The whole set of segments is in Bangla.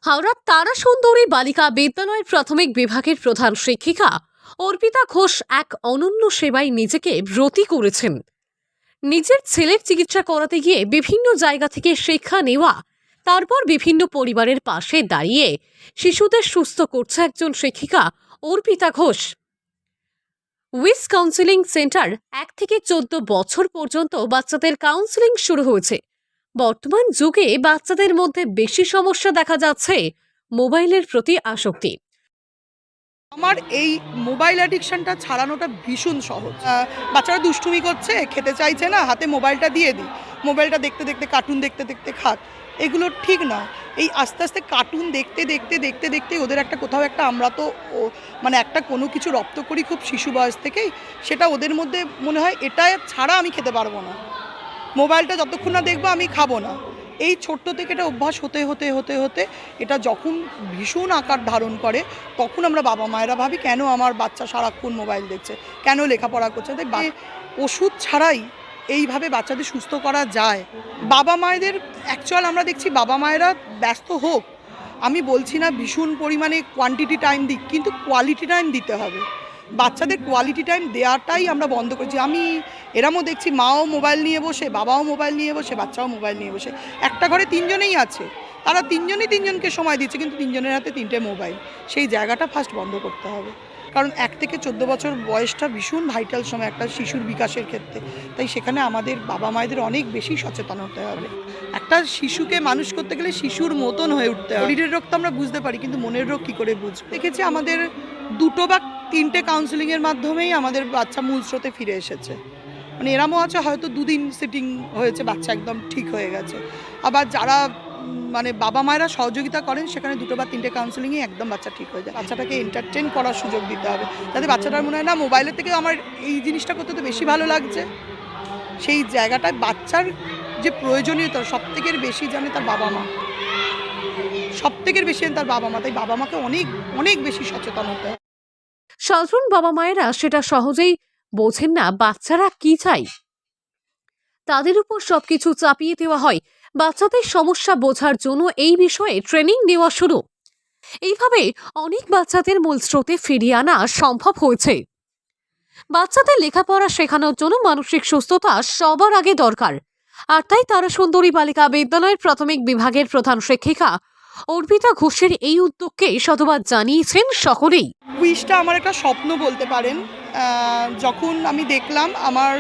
হাওড়ার তারাসুন্দরী বালিকা বিদ্যালয়ের প্রাথমিক বিভাগের প্রধান শিক্ষিকা অর্পিতা ঘোষ এক অনন্য সেবায় নিজেকে ব্রতী করেছেন। নিজের ছেলের চিকিৎসা করাতে গিয়ে বিভিন্ন জায়গা থেকে শিক্ষা নেওয়া, তারপর বিভিন্ন পরিবারের পাশে দাঁড়িয়ে শিশুদের সুস্থ করছে একজন শিক্ষিকা অর্পিতা ঘোষ। উইস কাউন্সেলিং সেন্টার 1 থেকে 14 বছর পর্যন্ত বাচ্চাদের কাউন্সেলিং শুরু হয়েছে। বর্তমান যুগে বাচ্চাদের মধ্যে বেশি সমস্যা দেখা যাচ্ছে মোবাইলের প্রতি আসক্তি। আমার এই মোবাইল অ্যাডিকশনটা ছাড়ানোটা ভীষণ সহজ। বাচ্চারা দুষ্টুমি করছে, খেতে চাইছে না, হাতে মোবাইলটা দিয়ে দিই, মোবাইলটা দেখতে দেখতে কার্টুন দেখতে দেখতে খাক, এগুলো ঠিক নয়। এই আস্তে আস্তে কার্টুন দেখতে দেখতে দেখতে দেখতে ওদের একটা কোথাও একটা আমরা তো মানে একটা কোনো কিছু রপ্ত করি খুব শিশু বয়স থেকেই, সেটা ওদের মধ্যে মনে হয় এটা ছাড়া আমি খেতে পারবো না, মোবাইলটা যতক্ষণ না দেখবো আমি খাবো না। এই ছোট্ট থেকে এটা অভ্যাস হতে হতে হতে হতে এটা যখন ভীষণ আকার ধারণ করে, তখন আমরা বাবা মায়েরা ভাবি কেন আমার বাচ্চা সারাক্ষণ মোবাইল দেখছে, কেন লেখাপড়া করছে। তাই ওষুধ ছাড়াই এইভাবে বাচ্চাদের সুস্থ করা যায়। বাবা মায়েদের অ্যাকচুয়াল আমরা দেখছি বাবা মায়েরা ব্যস্ত হোক, আমি বলছি না ভীষণ পরিমাণে কোয়ান্টিটি টাইম দিক, কিন্তু কোয়ালিটি টাইম দিতে হবে। বাচ্চাদের কোয়ালিটি টাইম দেওয়াটাই আমরা বন্ধ করেছি। আমি এরমও দেখছি মাও মোবাইল নিয়ে বসে, বাবাও মোবাইল নিয়ে বসে, বাচ্চাও মোবাইল নিয়ে বসে। একটা ঘরে 3 জনেই আছে, তারা 3 জনই 3 জনকে সময় দিচ্ছে, কিন্তু 3 জনের হাতে 3টে মোবাইল। সেই জায়গাটা ফার্স্ট বন্ধ করতে হবে, কারণ 1 থেকে 14 বছর বয়সটা ভীষণ ভাইটাল সময় একটা শিশুর বিকাশের ক্ষেত্রে। তাই সেখানে আমাদের বাবা মায়েদের অনেক বেশি সচেতন হতে হবে। একটা শিশুকে মানুষ করতে গেলে শিশুর মতন হয়ে উঠতে হবে। শরীরের রোগ তো আমরা বুঝতে পারি, কিন্তু মনের রোগ কী করে বুঝবো? দেখেছি আমাদের 2 বা 3টে কাউন্সেলিংয়ের মাধ্যমেই আমাদের বাচ্চা মূল স্রোতে ফিরে এসেছে। মানে এরমও আছে হয়তো 2 দিন সিটিং হয়েছে, বাচ্চা একদম ঠিক হয়ে গেছে। আবার যারা মানে বাবা মায়েরা সহযোগিতা করেন, সেখানে 2 বা 3টে কাউন্সেলিংয়ে একদম বাচ্চা ঠিক হয়ে যায়। বাচ্চাটাকে এন্টারটেন করার সুযোগ দিতে হবে, যাতে বাচ্চাটার মনে হয় না মোবাইলের থেকে আমার এই জিনিসটা করতে তো বেশি ভালো লাগছে। সেই জায়গাটায় বাচ্চার যে প্রয়োজনীয়তা সবথেকে বেশি জানে তার বাবা মা, সবথেকে বেশি জানে তার বাবা মা। তাই বাবা মাকে অনেক অনেক বেশি সচেতন হতে হবে। সাধারণ বাবা মায়েরা সেটা সহজেই বোঝেন না বাচ্চারা কি চায়, তাদের উপর সবকিছু চাপিয়ে দেওয়া হয়। বাচ্চাদের সমস্যা বোঝার জন্য এই বিষয়ে ট্রেনিং দেওয়া শুরু। এইভাবে অনেক বাচ্চাদের মূল স্রোতে ফিরিয়ে আনা সম্ভব হয়েছে। বাচ্চাদের লেখাপড়া শেখানোর জন্য মানসিক সুস্থতা সবার আগে দরকার, আর তাই তারাসুন্দরী বালিকা বিদ্যালয়ের প্রাথমিক বিভাগের প্রধান শিক্ষিকা অর্পিতা ঘোষের এই উদ্যোগকে সাধুবাদ জানিয়েছেন সকলেই। উইশটা আমার একটা স্বপ্ন বলতে পারেন। যখন আমি দেখলাম আমার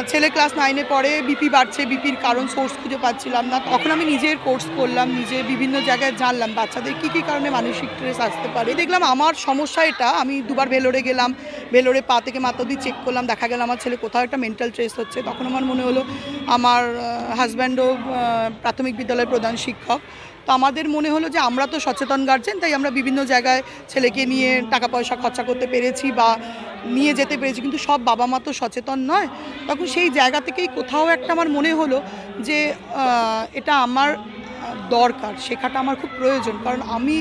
ছেলে ক্লাস 9-এ পড়ে, বিপি বাড়ছে, বিপির কারণ সোর্স খুঁজে পাচ্ছিলাম না, তখন আমি নিজের কোর্স করলাম, নিজে বিভিন্ন জায়গায় জানলাম বাচ্চাদের কী কী কারণে মানসিক স্ট্রেস আসতে পারে। দেখলাম আমার সমস্যা এটা। আমি 2বার ভেলোরে গেলাম, ভেলোরে পা থেকে মাথা অবধি চেক করলাম, দেখা গেল আমার ছেলে কোথাও একটা মেন্টাল স্ট্রেস হচ্ছে। তখন আমার মনে হলো আমার হাজব্যান্ডও প্রাথমিক বিদ্যালয়ের প্রধান শিক্ষক, তো আমাদের মনে হলো যে আমরা তো সচেতন গার্জেন, তাই আমরা বিভিন্ন জায়গায় ছেলেকে নিয়ে টাকা পয়সা খরচা করতে পেরেছি বা নিয়ে যেতে পেরেছি, কিন্তু সব বাবা মা তো সচেতন নয়। তখন সেই জায়গা থেকেই কোথাও একটা আমার মনে হলো যে এটা আমার দরকার, শেখাটা আমার খুব প্রয়োজন, কারণ আমি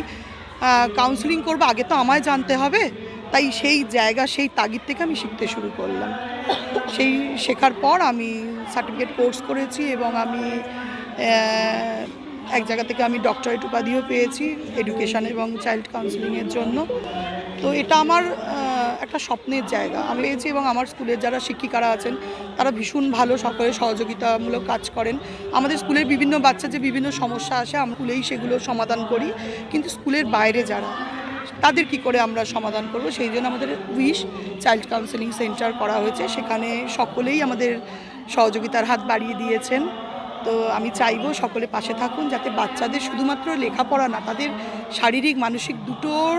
কাউন্সেলিং করবো, আগে তো আমায় জানতে হবে। তাই সেই জায়গা, সেই তাগিদ থেকে আমি শিখতে শুরু করলাম। সেই শেখার পর আমি সার্টিফিকেট কোর্স করেছি এবং আমি এক জায়গা থেকে আমি ডক্টরেট উপাধিও পেয়েছি এডুকেশন এবং চাইল্ড কাউন্সেলিংয়ের জন্য। তো এটা আমার একটা স্বপ্নের জায়গা আমি পেয়েছি, এবং আমার স্কুলের যারা শিক্ষিকারা আছেন তারা ভীষণ ভালো, সকলের সহযোগিতামূলক কাজ করেন। আমাদের স্কুলের বিভিন্ন বাচ্চা যে বিভিন্ন সমস্যা আসে, আমরা স্কুলেই সেগুলো সমাধান করি, কিন্তু স্কুলের বাইরে যারা, তাদের কি করে আমরা সমাধান করব, সেই জন্য আমাদের উইশ চাইল্ড কাউন্সেলিং সেন্টার করা হয়েছে। সেখানে সকলেই আমাদের সহযোগিতার হাত বাড়িয়ে দিয়েছেন। তো আমি চাইবো সকলে পাশে থাকুন, যাতে বাচ্চাদের শুধুমাত্র লেখাপড়া না, তাদের শারীরিক মানসিক দুটোর,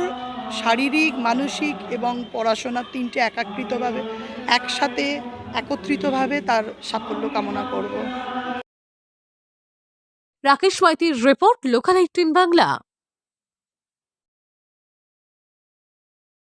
শারীরিক মানসিক এবং পড়াশোনা 3টে একাকৃতভাবে একসাথে একত্রিতভাবে তার সাফল্য কামনা করব। রাকেশ মাইতির রিপোর্ট, লোকাল 18 বাংলা।